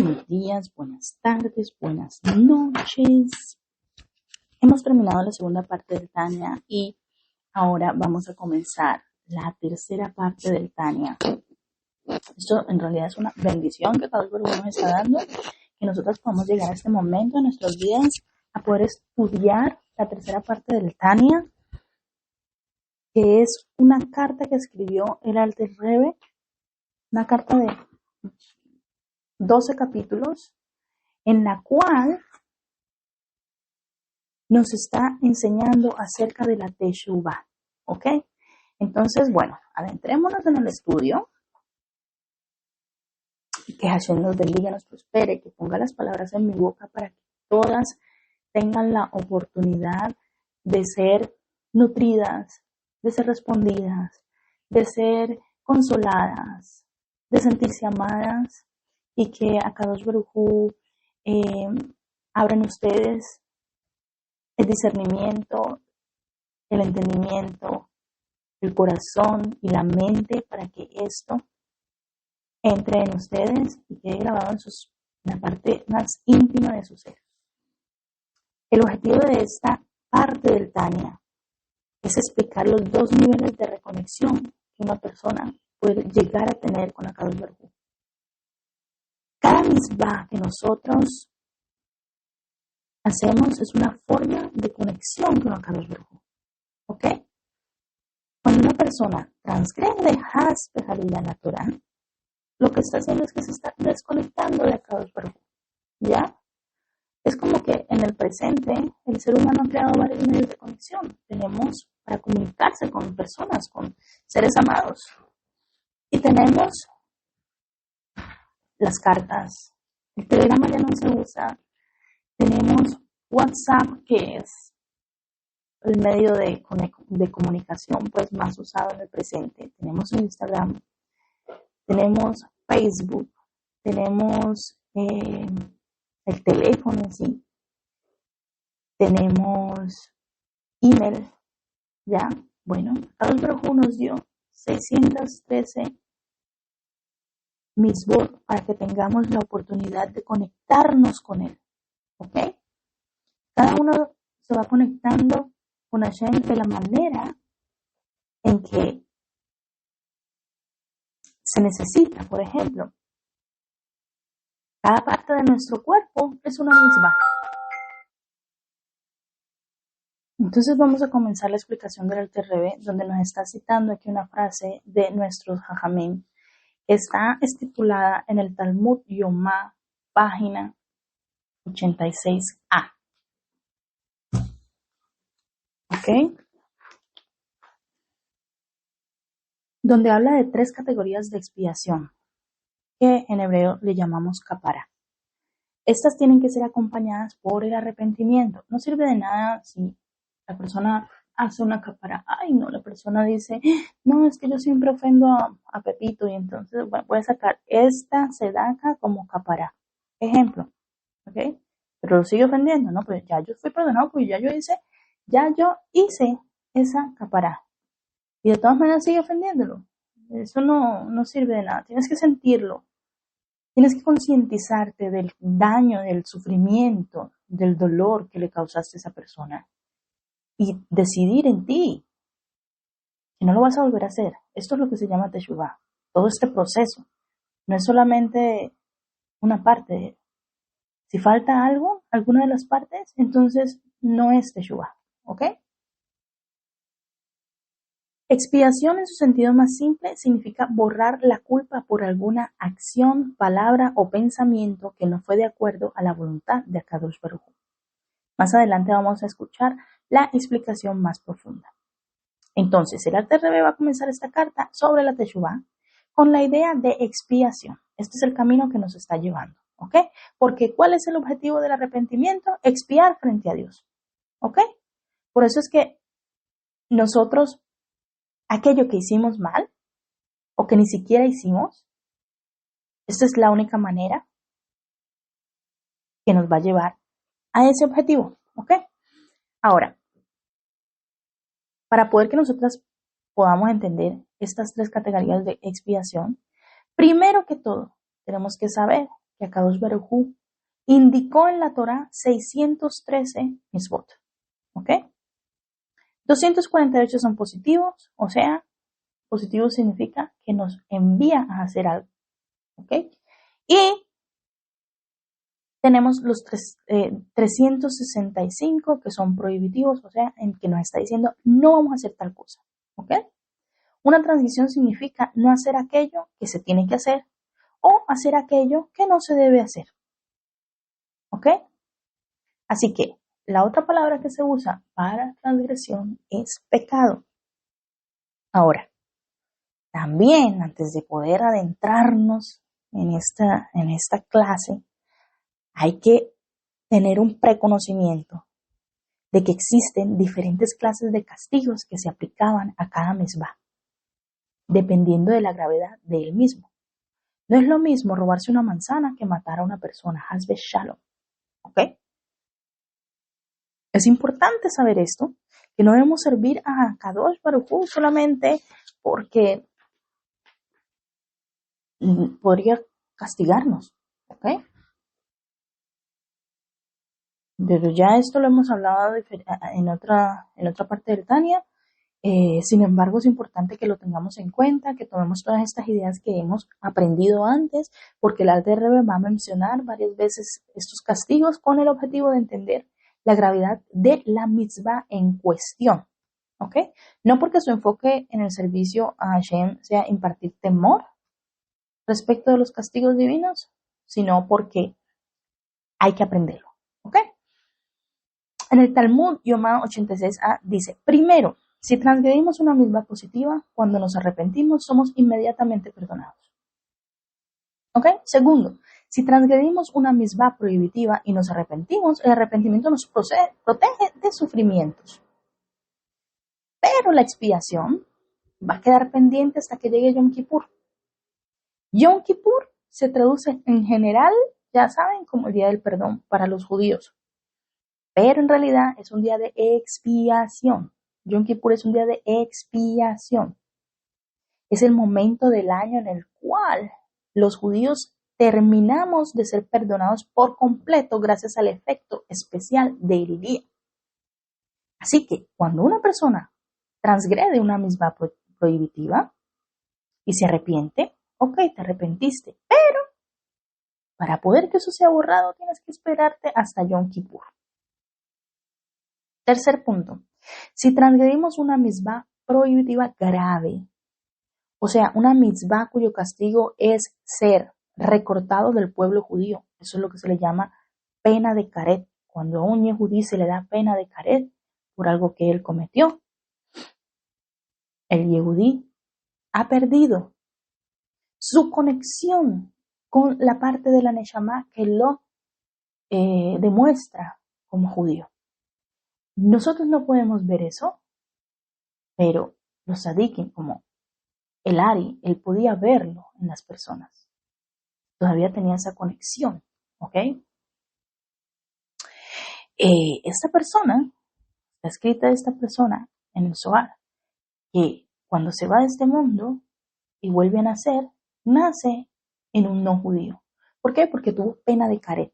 buenos días, buenas tardes, buenas noches. Hemos terminado la segunda parte del Tania y ahora vamos a comenzar la tercera parte del Tania. Esto en realidad es una bendición que Dios nos está dando, que nosotros podamos llegar a este momento en nuestros días a poder estudiar la tercera parte del Tania, que es una carta que escribió el Alter Rebbe, una carta de 12 capítulos, en la cual nos está enseñando acerca de la Teshuvah, ¿ok? Entonces, bueno, adentrémonos en el estudio, y que Hashem nos bendiga, nos prospere, que ponga las palabras en mi boca para que todas tengan la oportunidad de ser nutridas, de ser respondidas, de ser consoladas, de sentirse amadas, y que a Kadosh Baruj Hu abran ustedes el discernimiento, el entendimiento, el corazón y la mente para que esto entre en ustedes y quede grabado en la parte más íntima de su ser. El objetivo de esta parte del Tania es explicar los dos niveles de reconexión que una persona puede llegar a tener con Akadosh Baruj Hu. Cada misbah que nosotros hacemos es una forma de conexión con Akadosh Baruj Hu. ¿Ok? Cuando una persona transgrede la Torah, lo que está haciendo es que se está desconectando de Akadosh Baruj Hu. ¿Ya? Es como que en el presente el ser humano ha creado varios medios de conexión. Tenemos para comunicarse con personas, con seres amados. Y tenemos las cartas. El telegrama ya no se usa. Tenemos WhatsApp, que es el medio de comunicación pues más usado en el presente. Tenemos Instagram, tenemos Facebook, tenemos el teléfono en sí, tenemos email, ¿ya? Bueno, Kadosh Baruj Hu nos dio 613 mitzvot para que tengamos la oportunidad de conectarnos con él, ¿ok? Cada uno se va conectando con Hashem de la manera en que se necesita. Por ejemplo, cada parte de nuestro cuerpo es una misma. Entonces vamos a comenzar la explicación del Alter Rebbe, donde nos está citando aquí una frase de nuestros Jajamim. Está estipulada en el Talmud Yomá, página 86a. ¿Ok? Donde habla de 3 categorías de expiación, que en hebreo le llamamos kapara. Estas tienen que ser acompañadas por el arrepentimiento. No sirve de nada si la persona hace una kapara. Ay, no, la persona dice, no, es que yo siempre ofendo a Pepito y entonces bueno, voy a sacar esta sedaca como kapara. Ejemplo, ¿ok? Pero lo sigue ofendiendo, ¿no? Pues ya yo fui perdonado, pues ya yo hice esa kapara. Y de todas maneras sigue ofendiéndolo. Eso no sirve de nada. Tienes que sentirlo. Tienes que concientizarte del daño, del sufrimiento, del dolor que le causaste a esa persona. Y decidir en ti que no lo vas a volver a hacer. Esto es lo que se llama Teshuvah. Todo este proceso. No es solamente una parte. Si falta algo, alguna de las partes, entonces no es Teshuvah. ¿Ok? Expiación en su sentido más simple significa borrar la culpa por alguna acción, palabra o pensamiento que no fue de acuerdo a la voluntad de Akadosh Baruj Hu. Más adelante vamos a escuchar la explicación más profunda. Entonces, el Alter Rebbe va a comenzar esta carta sobre la Teshuvah con la idea de expiación. Este es el camino que nos está llevando, ¿ok? Porque ¿cuál es el objetivo del arrepentimiento? Expiar frente a Dios, ¿ok? Por eso es que nosotros aquello que hicimos mal o que ni siquiera hicimos, esta es la única manera que nos va a llevar a ese objetivo, ¿ok? Ahora, para poder que nosotras podamos entender estas 3 categorías de expiación, primero que todo, tenemos que saber que Akadosh Baruj Hu indicó en la Torá 613 mitzvot. ¿Ok? 248 son positivos, o sea, positivo significa que nos envía a hacer algo. ¿Ok? Y tenemos los 365 que son prohibitivos, o sea, en que nos está diciendo no vamos a hacer tal cosa. ¿Ok? Una transición significa no hacer aquello que se tiene que hacer o hacer aquello que no se debe hacer. ¿Ok? Así que la otra palabra que se usa para transgresión es pecado. Ahora, también antes de poder adentrarnos en esta clase, hay que tener un preconocimiento de que existen diferentes clases de castigos que se aplicaban a cada misbah, dependiendo de la gravedad de él mismo. No es lo mismo robarse una manzana que matar a una persona, Haz v'shalom, ¿ok? Es importante saber esto, que no debemos servir a Kadosh Baruj Hu solamente porque podría castigarnos, ¿ok? Pero ya esto lo hemos hablado en otra parte del Tania. Sin embargo, es importante que lo tengamos en cuenta, que tomemos todas estas ideas que hemos aprendido antes, porque el Alter Rebbe va a mencionar varias veces estos castigos con el objetivo de entender la gravedad de la mitzvah en cuestión. ¿Ok? No porque su enfoque en el servicio a Hashem sea impartir temor respecto de los castigos divinos, sino porque hay que aprenderlo. ¿Ok? En el Talmud, Yomá 86a dice, primero, si transgredimos una misma positiva, cuando nos arrepentimos, somos inmediatamente perdonados. ¿Ok? Segundo, si transgredimos una misma prohibitiva y nos arrepentimos, el arrepentimiento nos protege de sufrimientos. Pero la expiación va a quedar pendiente hasta que llegue Yom Kippur. Yom Kippur se traduce en general, ya saben, como el día del perdón para los judíos. Pero en realidad es un día de expiación. Yom Kippur es un día de expiación. Es el momento del año en el cual los judíos terminamos de ser perdonados por completo gracias al efecto especial del día. Así que cuando una persona transgrede una misma prohibitiva y se arrepiente, ok, te arrepentiste, pero para poder que eso sea borrado tienes que esperarte hasta Yom Kippur. Tercer punto, si transgredimos una mitzvah prohibitiva grave, o sea, una mitzvah cuyo castigo es ser recortado del pueblo judío, eso es lo que se le llama pena de caret, cuando a un yehudí se le da pena de caret por algo que él cometió. El yehudí ha perdido su conexión con la parte de la neshama que lo demuestra como judío. Nosotros no podemos ver eso, pero los tzadikim, como el Ari, él podía verlo en las personas. Todavía tenía esa conexión, ¿ok? Esta persona, está escrita esta persona en el Zohar, que cuando se va de este mundo y vuelve a nacer, nace en un no judío. ¿Por qué? Porque tuvo pena de caret.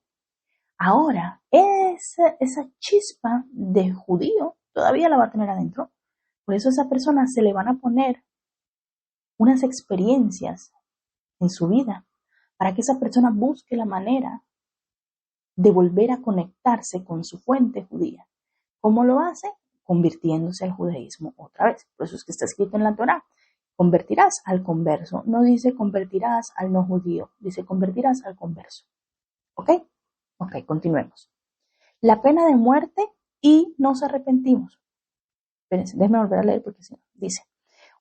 Ahora, esa chispa de judío todavía la va a tener adentro. Por eso a esa persona se le van a poner unas experiencias en su vida para que esa persona busque la manera de volver a conectarse con su fuente judía. ¿Cómo lo hace? Convirtiéndose al judaísmo otra vez. Por eso es que está escrito en la Torá. Convertirás al converso. No dice convertirás al no judío. Dice convertirás al converso. ¿Ok? Ok, continuemos. La pena de muerte y nos arrepentimos. Espérense, déjenme volver a leer porque si no, dice.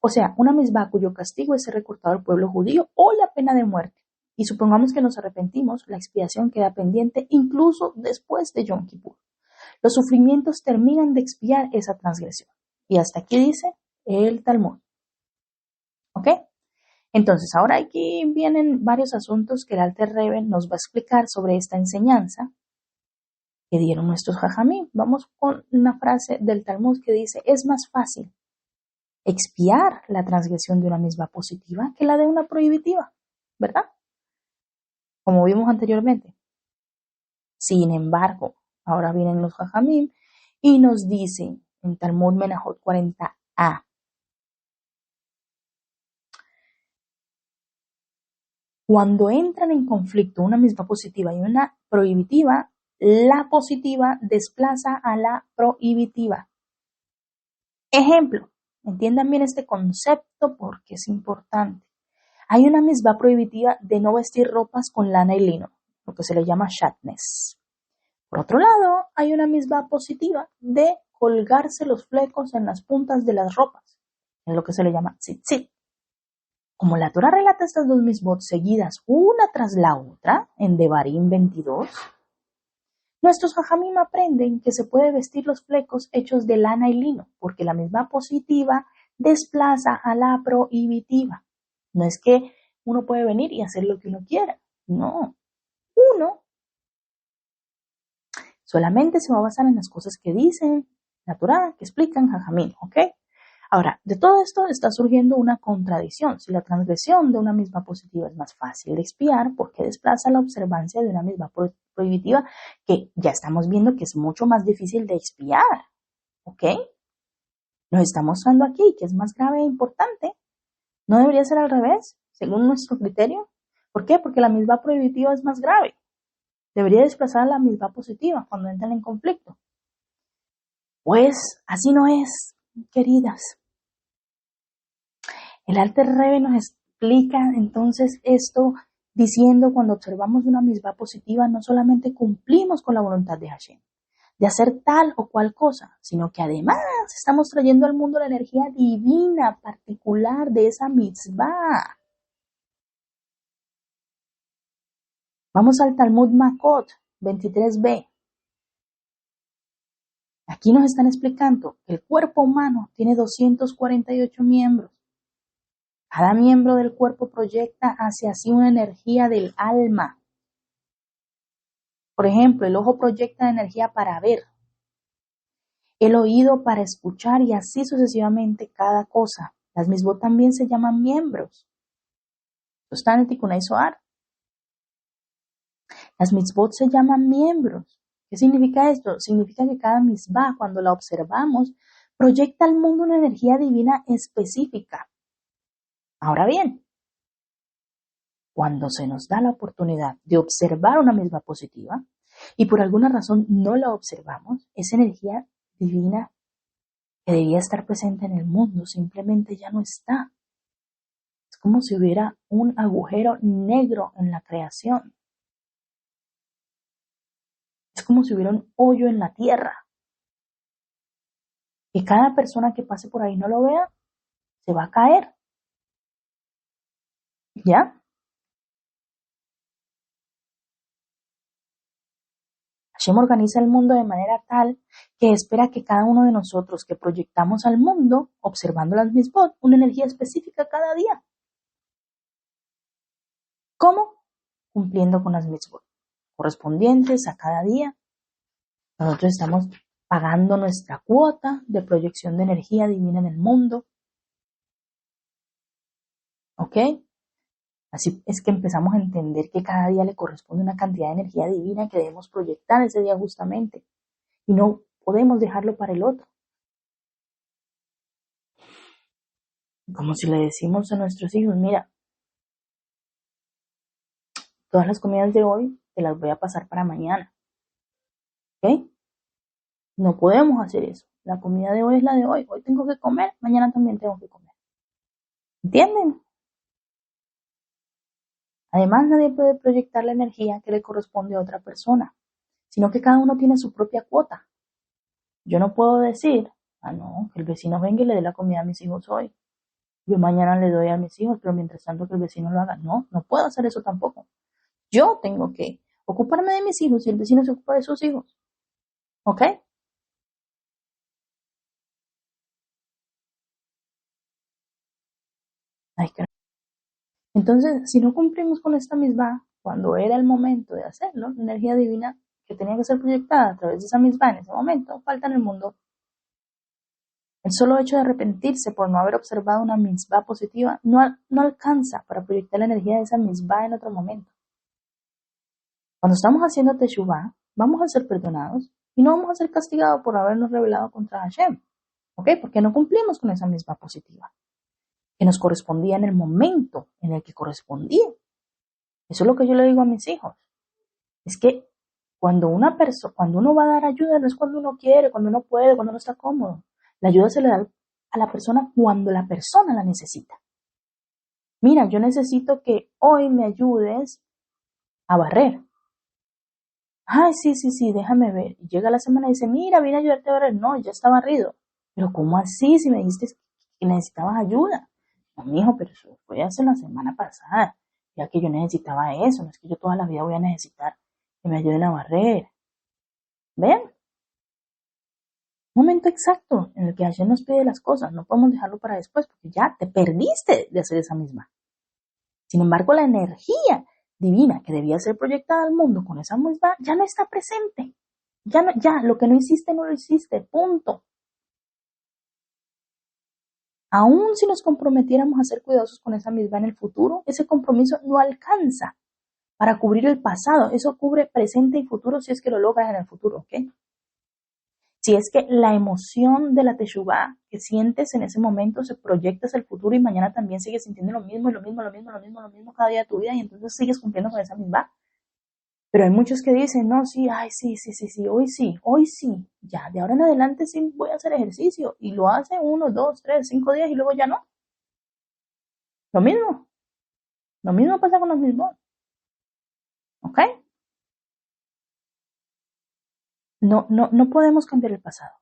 O sea, una misma cuyo castigo es ser recortado al pueblo judío o la pena de muerte. Y supongamos que nos arrepentimos, la expiación queda pendiente incluso después de Yom Kippur. Los sufrimientos terminan de expiar esa transgresión. Y hasta aquí dice el Talmud. ¿Ok? Entonces, ahora aquí vienen varios asuntos que el Alter Rebbe nos va a explicar sobre esta enseñanza que dieron nuestros jajamim. Vamos con una frase del Talmud que dice, es más fácil expiar la transgresión de una misma positiva que la de una prohibitiva, ¿verdad? como vimos anteriormente. Sin embargo, ahora vienen los Jajamim y nos dicen en Talmud Menachot 40a, cuando entran en conflicto una misma positiva y una prohibitiva, la positiva desplaza a la prohibitiva. Ejemplo, entiendan bien este concepto porque es importante. Hay una misma prohibitiva de no vestir ropas con lana y lino, lo que se le llama shatnez. Por otro lado, hay una misma positiva de colgarse los flecos en las puntas de las ropas, en lo que se le llama tzitzit. Como la Torah relata estas dos misbot seguidas una tras la otra en Devarim 22, nuestros jajamim aprenden que se puede vestir los flecos hechos de lana y lino, porque la misma positiva desplaza a la prohibitiva. No es que uno puede venir y hacer lo que uno quiera, no. Uno solamente se va a basar en las cosas que dicen la Torah, que explican jajamim, ¿ok? Ahora, de todo esto está surgiendo una contradicción. Si la transgresión de una misma positiva es más fácil de expiar, ¿por qué desplaza la observancia de una misma prohibitiva que ya estamos viendo que es mucho más difícil de expiar? ¿Ok? Nos está mostrando aquí que es más grave e importante. ¿No debería ser al revés, según nuestro criterio? ¿Por qué? Porque la misma prohibitiva es más grave. Debería desplazar a la misma positiva cuando entran en conflicto. Pues así no es, queridas. El Alter Rebbe nos explica entonces esto diciendo cuando observamos una misma positiva no solamente cumplimos con la voluntad de Hashem de hacer tal o cual cosa, sino que además estamos trayendo al mundo la energía divina particular de esa mitzvah. Vamos al Talmud Makot 23b. Aquí nos están explicando que el cuerpo humano tiene 248 miembros. Cada miembro del cuerpo proyecta hacia sí una energía del alma. Por ejemplo, el ojo proyecta energía para ver, el oído para escuchar y así sucesivamente cada cosa. Las misbot también se llaman miembros. Esto está en el Tikunei Zohar. Las mitzvot se llaman miembros. ¿Qué significa esto? Significa que cada mitzvah, cuando la observamos, proyecta al mundo una energía divina específica. Ahora bien, cuando se nos da la oportunidad de observar una misma positiva y por alguna razón no la observamos, esa energía divina que debía estar presente en el mundo simplemente ya no está. Es como si hubiera un agujero negro en la creación. Es como si hubiera un hoyo en la tierra. Y cada persona que pase por ahí no lo vea, se va a caer. ¿Ya? Hashem organiza el mundo de manera tal que espera que cada uno de nosotros que proyectamos al mundo, observando las misbot, una energía específica cada día. ¿Cómo? Cumpliendo con las misbot correspondientes a cada día. Nosotros estamos pagando nuestra cuota de proyección de energía divina en el mundo. ¿Ok? Así es que empezamos a entender que cada día le corresponde una cantidad de energía divina que debemos proyectar ese día justamente. Y no podemos dejarlo para el otro. Como si le decimos a nuestros hijos, mira, todas las comidas de hoy te las voy a pasar para mañana. ¿Ok? No podemos hacer eso. La comida de hoy es la de hoy. Hoy tengo que comer, mañana también tengo que comer. ¿Entienden? Además, nadie puede proyectar la energía que le corresponde a otra persona, sino que cada uno tiene su propia cuota. Yo no puedo decir, no, que el vecino venga y le dé la comida a mis hijos hoy. Yo mañana le doy a mis hijos, pero mientras tanto que el vecino lo haga. No, no puedo hacer eso tampoco. Yo tengo que ocuparme de mis hijos y el vecino se ocupa de sus hijos. ¿Ok? Entonces, si no cumplimos con esta misma, cuando era el momento de hacerlo, la energía divina que tenía que ser proyectada a través de esa misma en ese momento, falta en el mundo. El solo hecho de arrepentirse por no haber observado una mitzvah positiva no alcanza para proyectar la energía de esa mitzvah en otro momento. Cuando estamos haciendo Teshuvá, vamos a ser perdonados y no vamos a ser castigados por habernos rebelado contra Hashem. ¿Ok? Porque no cumplimos con esa misma positiva que nos correspondía en el momento en el que correspondía. Eso es lo que yo le digo a mis hijos. Es que cuando uno va a dar ayuda, no es cuando uno quiere, cuando uno puede, cuando uno está cómodo. La ayuda se le da a la persona cuando la persona la necesita. Mira, yo necesito que hoy me ayudes a barrer. Ay, sí, déjame ver. Y llega la semana y dice, mira, vine a ayudarte a barrer. No, ya está barrido. Pero ¿cómo así? Si me dijiste que necesitabas ayuda. No, mijo, pero eso fue hace la semana pasada. Ya que yo necesitaba eso. No es que yo toda la vida voy a necesitar que me ayuden a barrer. ¿Ven? Momento exacto en el que Hashem nos pide las cosas. No podemos dejarlo para después porque ya te perdiste de hacer esa misma. Sin embargo, la energía divina que debía ser proyectada al mundo con esa misma ya no está presente. Ya, lo que no hiciste, no lo hiciste, punto. Aún si nos comprometiéramos a ser cuidadosos con esa misma en el futuro, ese compromiso no alcanza para cubrir el pasado. Eso cubre presente y futuro si es que lo logras en el futuro, ¿ok? Si es que la emoción de la teshuvá que sientes en ese momento se proyecta hacia el futuro y mañana también sigues sintiendo lo mismo y lo mismo cada día de tu vida y entonces sigues cumpliendo con esa misma. Pero hay muchos que dicen, no, sí, ay, sí, hoy sí, ya, de ahora en adelante sí voy a hacer ejercicio y lo hace 1, 2, 3, 5 días y luego ya no. Lo mismo pasa con los mismos, ¿ok? No podemos cambiar el pasado.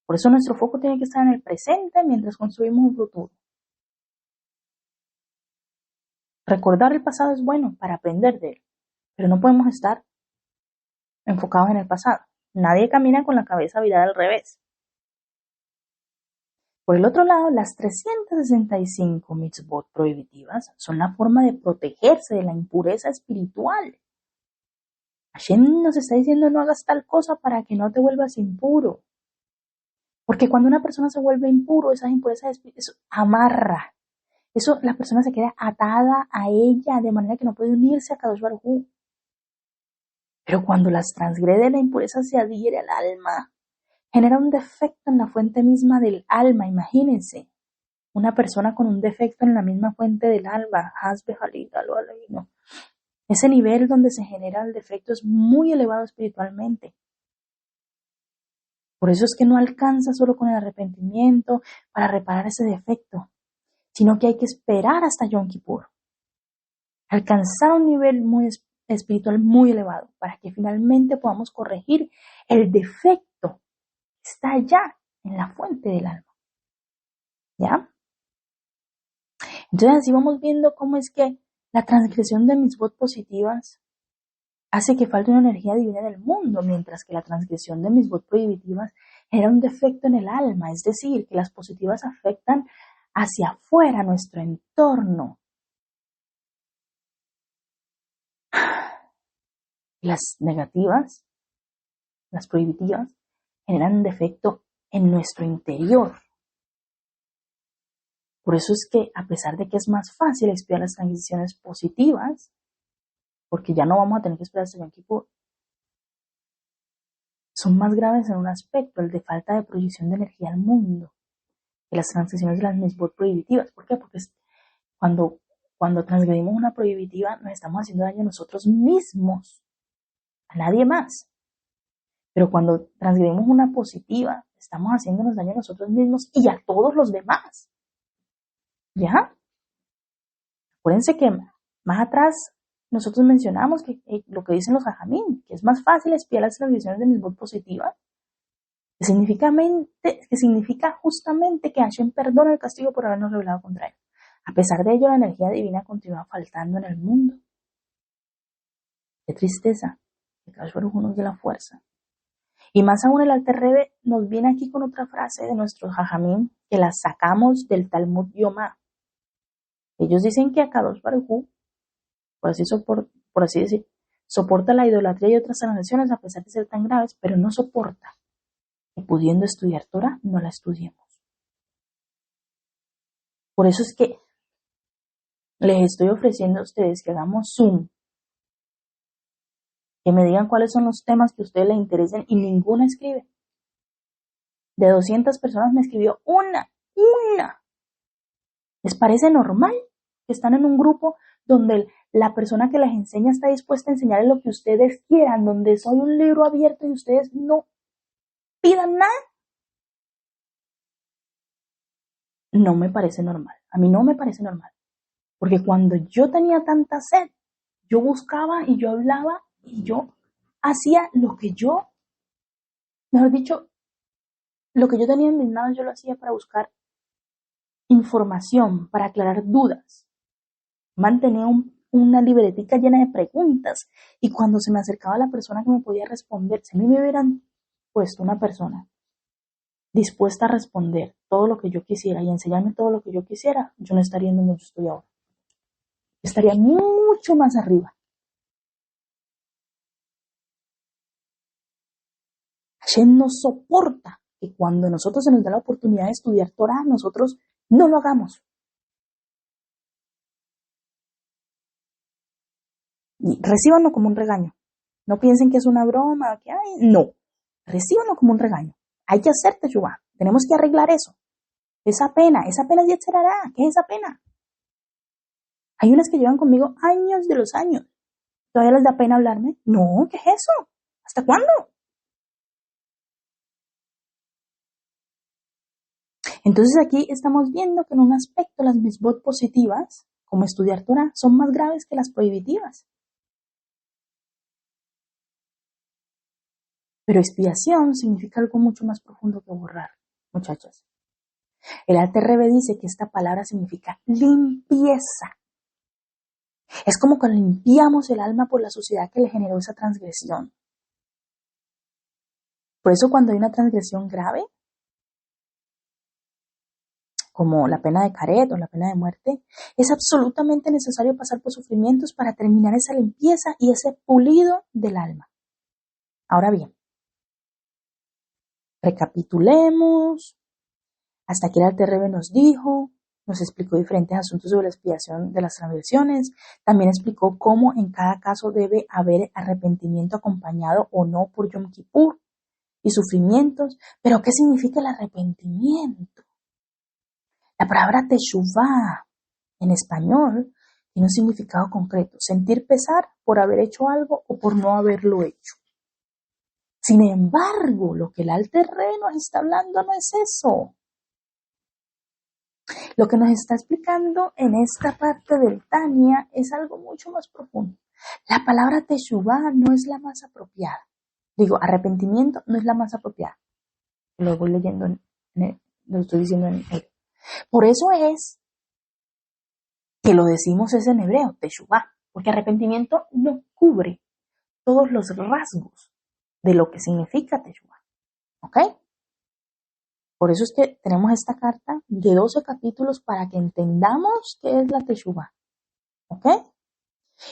Por eso nuestro foco tiene que estar en el presente mientras construimos un futuro. Recordar el pasado es bueno para aprender de él, pero no podemos estar enfocados en el pasado. Nadie camina con la cabeza virada al revés. Por el otro lado, las 365 mitzvot prohibitivas son la forma de protegerse de la impureza espiritual. Hashem nos está diciendo no hagas tal cosa para que no te vuelvas impuro. Porque cuando una persona se vuelve impuro, esas impurezas eso amarra. Eso la persona se queda atada a ella de manera que no puede unirse a Kadosh Baruj Hu. Pero cuando las transgrede, la impureza se adhiere al alma. Genera un defecto en la fuente misma del alma, imagínense. Una persona con un defecto en la misma fuente del alma, hasbe halita lo aleino. Ese nivel donde se genera el defecto es muy elevado espiritualmente. Por eso es que no alcanza solo con el arrepentimiento para reparar ese defecto, sino que hay que esperar hasta Yom Kippur. Alcanzar un nivel muy espiritual muy elevado para que finalmente podamos corregir el defecto que está allá en la fuente del alma. ¿Ya? Entonces así vamos viendo cómo es que la transgresión de mitzvot positivas hace que falte una energía divina en el mundo, mientras que la transgresión de mitzvot prohibitivas genera un defecto en el alma, es decir, que las positivas afectan hacia afuera nuestro entorno. Las negativas, las prohibitivas, generan un defecto en nuestro interior. Por eso es que, a pesar de que es más fácil expiar las transgresiones positivas, porque ya no vamos a tener que esperar hasta Yom Kippur, son más graves en un aspecto, el de falta de proyección de energía al mundo, que las transgresiones de las mitzvot prohibitivas. ¿Por qué? Porque cuando transgredimos una prohibitiva, nos estamos haciendo daño a nosotros mismos, a nadie más. Pero cuando transgredimos una positiva, estamos haciéndonos daño a nosotros mismos y a todos los demás. ¿Ya? Acuérdense que más atrás nosotros mencionamos que lo que dicen los jajamín, que es más fácil expiar las transgresiones de mitzvot positivas, que significa justamente que Hashem perdona el castigo por habernos rebelado contra él. A pesar de ello, la energía divina continúa faltando en el mundo. Qué tristeza, que Kadosh Baruj Hu nos dé la fuerza. Y más aún el Alter Rebbe nos viene aquí con otra frase de nuestros jajamín, que la sacamos del Talmud Yomá. Ellos dicen que a Kadosh Baruj Hu, por así decir, soporta la idolatría y otras transgresiones a pesar de ser tan graves, pero no soporta que pudiendo estudiar Torah no la estudiemos. Por eso es que les estoy ofreciendo a ustedes que hagamos Zoom Que me digan cuáles son los temas que a ustedes les interesen y ninguna escribe. De 200 personas me escribió una. ¿Les parece normal que están en un grupo donde la persona que les enseña está dispuesta a enseñarles lo que ustedes quieran, donde soy un libro abierto y ustedes no pidan nada? No me parece normal. A mí no me parece normal. Porque cuando yo tenía tanta sed, yo buscaba y yo hablaba y yo hacía mejor dicho, lo que yo tenía en mis manos yo lo hacía para buscar información, para aclarar dudas. Mantenía una libretica llena de preguntas y cuando se me acercaba la persona que me podía responder, si a mí me hubieran puesto una persona dispuesta a responder todo lo que yo quisiera y enseñarme todo lo que yo quisiera, yo no estaría en donde yo estoy ahora. Estaría mucho más arriba. Hashem no soporta que cuando a nosotros se nos da la oportunidad de estudiar Torah, nosotros no lo hagamos. Y recíbanlo como un regaño. No piensen que es una broma, que no. Recíbanlo como un regaño. Hay que hacer teshuvá. Tenemos que arreglar eso. Esa pena es Yetzer Hará. ¿Qué es esa pena? Hay unas que llevan conmigo años de los años. ¿Todavía les da pena hablarme? No, ¿qué es eso? ¿Hasta cuándo? Entonces aquí estamos viendo que en un aspecto las mitzvot positivas, como estudiar Torah, son más graves que las prohibitivas. Pero expiación significa algo mucho más profundo que borrar, muchachas. El Alter Rebbe dice que esta palabra significa limpieza. Es como cuando limpiamos el alma por la suciedad que le generó esa transgresión. Por eso cuando hay una transgresión grave, como la pena de caret o la pena de muerte, es absolutamente necesario pasar por sufrimientos para terminar esa limpieza y ese pulido del alma. Ahora bien, recapitulemos. Hasta aquí el Alter Rebbe nos dijo, nos explicó diferentes asuntos sobre la expiación de las transgresiones, también explicó cómo en cada caso debe haber arrepentimiento acompañado o no por Yom Kippur y sufrimientos. Pero ¿qué significa el arrepentimiento? La palabra teshuvá en español tiene un significado concreto, sentir pesar por haber hecho algo o por no haberlo hecho. Sin embargo, lo que el Alter Rebbe nos está hablando no es eso. Lo que nos está explicando en esta parte del Tania es algo mucho más profundo. La palabra teshuvá no es la más apropiada. Arrepentimiento no es la más apropiada. Lo voy leyendo, lo estoy diciendo en hebreo. Por eso es que lo decimos es en hebreo, teshuvá, porque arrepentimiento no cubre todos los rasgos de lo que significa teshuvá. ¿Ok? Por eso es que tenemos esta carta de 12 capítulos para que entendamos qué es la teshuvá. ¿Ok?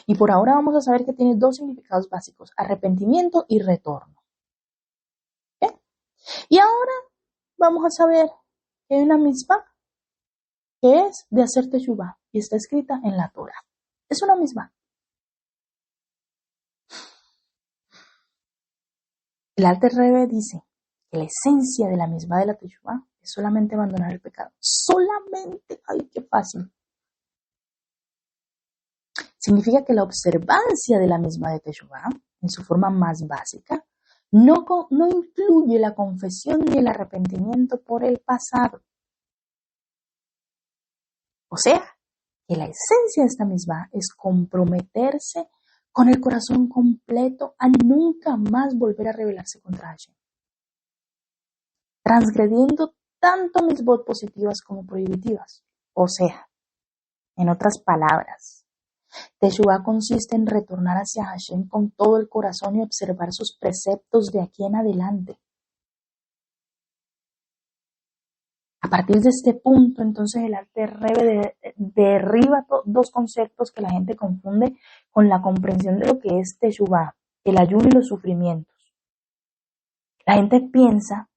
Y por ahora vamos a saber que tiene dos significados básicos, arrepentimiento y retorno. ¿Ok? Y ahora vamos a saber que hay una mitzvah que es de hacer teshuvá y está escrita en la Torah. Es una mitzvah. El Alter Rebbe dice que la esencia de la mitzvah de la teshuvá es solamente abandonar el pecado. Solamente, ¡ay, qué fácil! Significa que la observancia de la mitzvah de teshuvá, en su forma más básica, no incluye la confesión ni el arrepentimiento por el pasado. O sea, que la esencia de esta mitzvah es comprometerse con el corazón completo a nunca más volver a rebelarse contra Hashem, transgrediendo tanto mitzvot positivas como prohibitivas. O sea, en otras palabras, teshuvá consiste en retornar hacia Hashem con todo el corazón y observar sus preceptos de aquí en adelante. A partir de este punto, entonces, el Alter Rebbe derriba dos conceptos que la gente confunde con la comprensión de lo que es teshuvá, el ayuno y los sufrimientos. La gente piensa,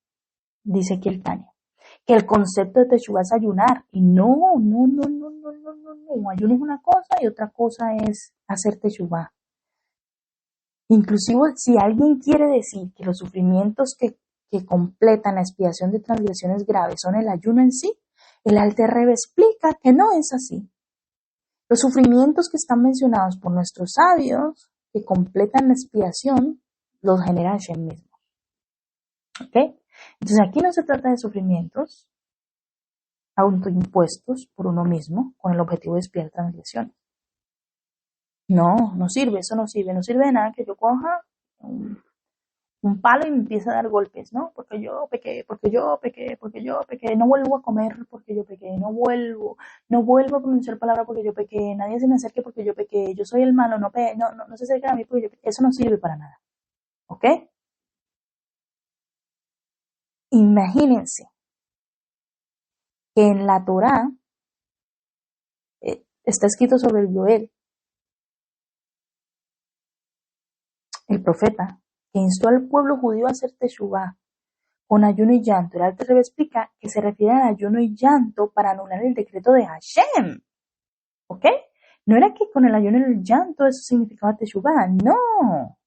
dice aquí el Tania, que el concepto de teshuvá es ayunar. Y no. Ayuno es una cosa y otra cosa es hacer teshuvá. Inclusive, si alguien quiere decir que los sufrimientos que completan la expiación de transgresiones graves son el ayuno en sí, el Alter Rebbe explica que no es así. Los sufrimientos que están mencionados por nuestros sabios, que completan la expiación, los genera Hashem mismo. ¿Ok? Entonces aquí no se trata de sufrimientos autoimpuestos por uno mismo con el objetivo de expiar transgresiones. No sirve, eso no sirve. No sirve de nada que yo coja un palo y me empiece a dar golpes, ¿no? Porque yo pequé, no vuelvo a comer porque yo pequé, no vuelvo a pronunciar palabra porque yo pequé, nadie se me acerque porque yo pequé, yo soy el malo, no se acerquen a mí porque yo pequé. Eso no sirve para nada, ¿ok? Imagínense que en la Torá está escrito sobre el Yoel, el profeta, que instó al pueblo judío a hacer teshuvá con ayuno y llanto. El Alter Rebbe explica que se refiere al ayuno y llanto para anular el decreto de Hashem, ¿ok? No era que con el ayuno y el llanto eso significaba teshuvá, no.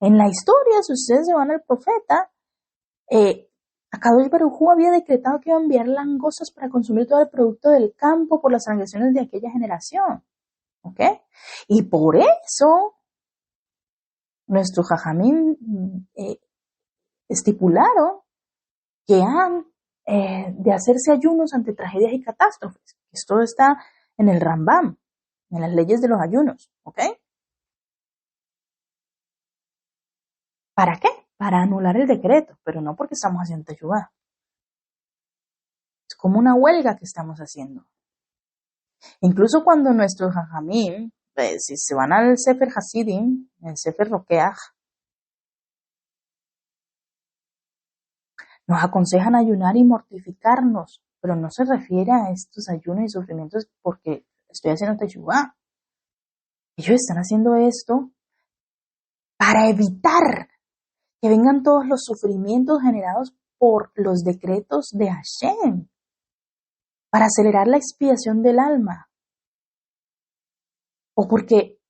En la historia, si ustedes se van al profeta, Akadosh Baruj Hu había decretado que iba a enviar langostas para consumir todo el producto del campo por las transgresiones de aquella generación, ¿ok? Y por eso nuestros jajamim estipularon que han de hacerse ayunos ante tragedias y catástrofes. Esto está en el Rambam, en las leyes de los ayunos, ¿ok? ¿Para qué? Para anular el decreto, pero no porque estamos haciendo teshuvá. Es como una huelga que estamos haciendo. Incluso cuando nuestros jajamim, si se van al Sefer Hasidim, el Sefer Rokeach, nos aconsejan ayunar y mortificarnos, pero no se refiere a estos ayunos y sufrimientos porque estoy haciendo teshuvá. Ellos están haciendo esto para evitar que vengan todos los sufrimientos generados por los decretos de Hashem, para acelerar la expiación del alma, o porque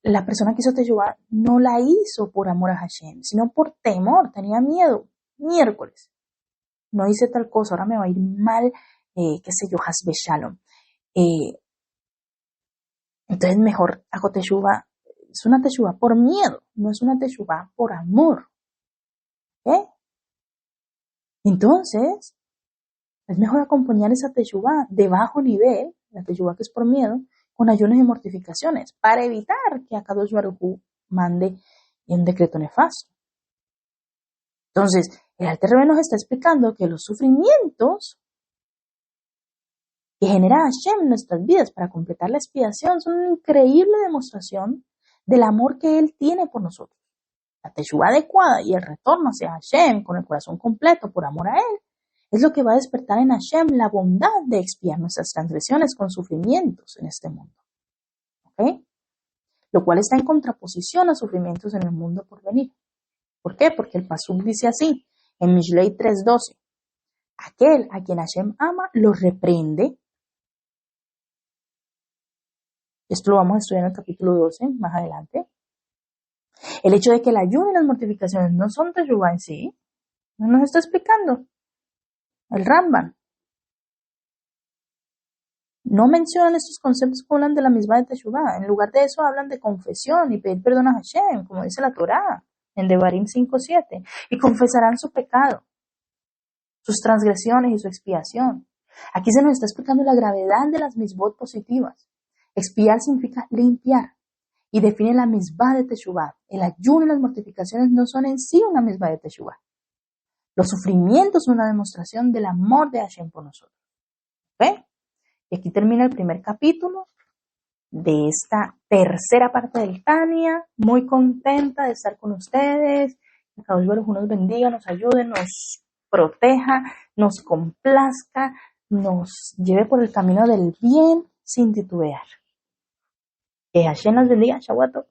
la persona que hizo teshuvá no la hizo por amor a Hashem, sino por temor, tenía miedo. Miércoles, no hice tal cosa, ahora me va a ir mal, qué sé yo, hasbe shalom. Entonces mejor hago teshuvá. Es una teshuvá por miedo, no es una teshuvá por amor. Entonces, es mejor acompañar esa teshuvá de bajo nivel, la teshuvá que es por miedo, con ayunos y mortificaciones, para evitar que Akadosh Baruj Hu mande un decreto nefasto. Entonces, el Alter Rebbe nos está explicando que los sufrimientos que genera Hashem en nuestras vidas para completar la expiación son una increíble demostración del amor que Él tiene por nosotros. La teshuvá adecuada y el retorno hacia Hashem con el corazón completo por amor a Él es lo que va a despertar en Hashem la bondad de expiar nuestras transgresiones con sufrimientos en este mundo. ¿Ok? Lo cual está en contraposición a sufrimientos en el mundo por venir. ¿Por qué? Porque el Pasuk dice así, en Mishlei 3:12, aquel a quien Hashem ama, lo reprende. Esto lo vamos a estudiar en el capítulo 12, más adelante. El hecho de que el ayuno y las mortificaciones no son teshuvá en sí, no nos está explicando el Rambam. No mencionan estos conceptos que hablan de la misma de teshuvá. En lugar de eso hablan de confesión y pedir perdón a Hashem, como dice la Torá, en Devarim 5:7. Y confesarán su pecado, sus transgresiones y su expiación. Aquí se nos está explicando la gravedad de las misbot positivas. Expiar significa limpiar y define la misbah de teshuvá. El ayuno y las mortificaciones no son en sí una misbah de teshuvá. Los sufrimientos son una demostración del amor de Hashem por nosotros. ¿Ve? Y aquí termina el primer capítulo de esta tercera parte del Tania. Muy contenta de estar con ustedes. Que Akadosh Baruj Hu nos bendiga, nos ayude, nos proteja, nos complazca, nos lleve por el camino del bien sin titubear. Que Hashem nos bendiga. Shavuot Tov.